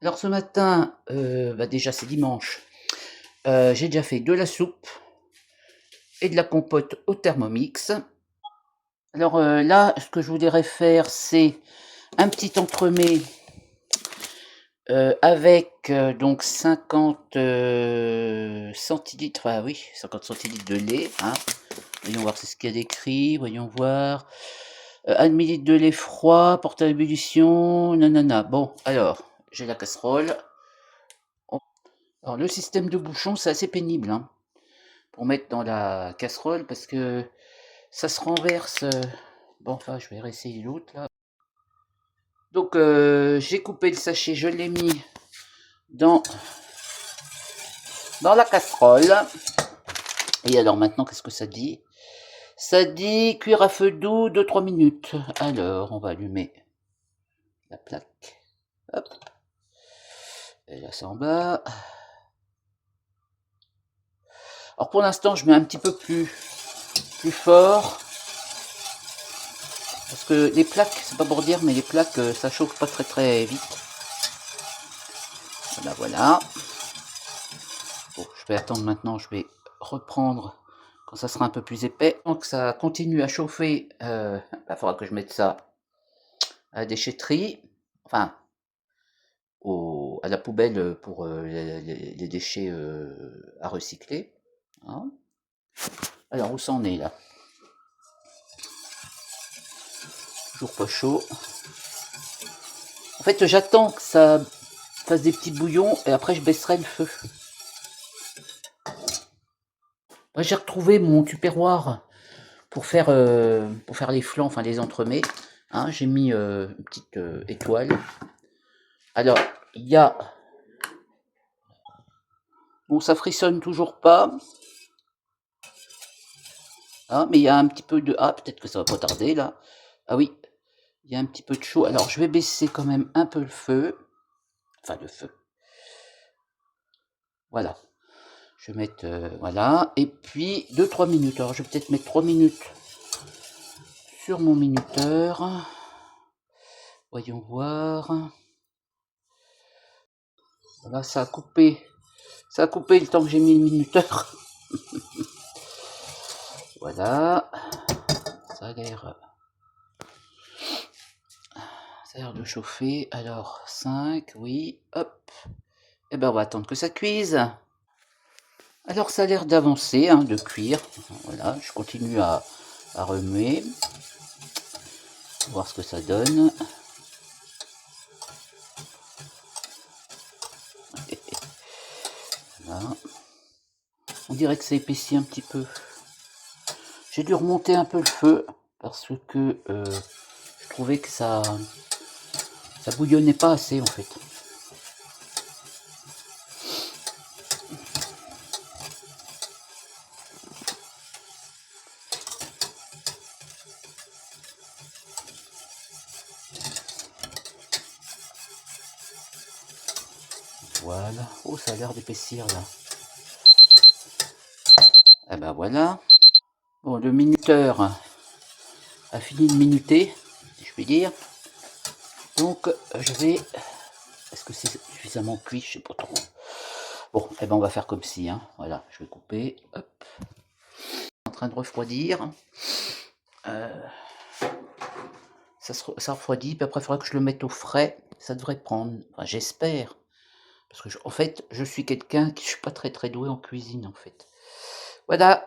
Alors ce matin, déjà c'est dimanche, j'ai déjà fait de la soupe et de la compote au Thermomix. Alors, là, ce que je voudrais faire, c'est un petit entremets, avec, donc 50, centilitres, ah oui, 50 centilitres de lait, hein. Voyons voir, c'est ce qu'il y a d'écrit, voyons voir. 1 demi de lait froid, porté à ébullition, nanana. Bon, alors, j'ai la casserole. Alors le système de bouchon, c'est assez pénible, hein, pour mettre dans la casserole parce que ça se renverse. Bon, enfin, je vais réessayer l'autre là. Donc j'ai coupé le sachet, je l'ai mis dans, dans la casserole. Et alors maintenant, qu'est-ce que ça dit? Ça dit cuire à feu doux 2-3 minutes. Alors, on va allumer la plaque. Hop. Et là, c'est en bas. Alors pour l'instant, je mets un petit peu plus fort. Parce que les plaques, c'est pas pour dire, mais les plaques, ça chauffe pas très vite. Voilà, voilà. Bon, je vais attendre maintenant, je vais reprendre quand ça sera un peu plus épais. Donc ça continue à chauffer, il faudra que je mette ça à la déchetterie, enfin à la poubelle pour les déchets à recycler. Hein. Alors où ça en est là? Toujours pas chaud. En fait, j'attends que ça fasse des petits bouillons et après je baisserai le feu. Ouais, j'ai retrouvé mon tupperware pour faire les flancs, enfin les entremets. Hein, j'ai mis une petite étoile. Alors, il y a... Bon, ça frissonne toujours pas. Hein, mais il y a un petit peu de... Ah, peut-être que ça va pas tarder, là. Ah oui, il y a un petit peu de chaud. Alors, je vais baisser quand même un peu le feu. Enfin, le feu. Voilà. Je vais mettre... voilà. Et puis, 2-3 minutes. Alors, je vais peut-être mettre 3 minutes sur mon minuteur. Voyons voir. Voilà, ça a coupé. Ça a coupé le temps que j'ai mis le minuteur. Voilà. Ça a l'air... Ça a l'air de chauffer. Alors, 5, oui. Hop. Et ben, on va attendre que ça cuise. Alors, ça a l'air d'avancer, hein, de cuire. Voilà, je continue à remuer. Voir ce que ça donne. Voilà. On dirait que ça épaissit un petit peu. J'ai dû remonter un peu le feu parce que je trouvais que ça bouillonnait pas assez en fait. Voilà. Oh, ça a l'air d'épaissir là. Eh ben voilà. Bon, le minuteur a fini de minuter, si je puis dire. Donc, je vais... Est-ce que c'est suffisamment cuit? Je sais pas trop. Bon, eh ben on va faire comme si, hein. Voilà, je vais couper. Hop. En train de refroidir. Ça refroidit, puis après il faudra que je le mette au frais. Ça devrait prendre. Enfin, j'espère. Parce que en fait, je suis quelqu'un qui je suis pas très doué en cuisine en fait. Voilà.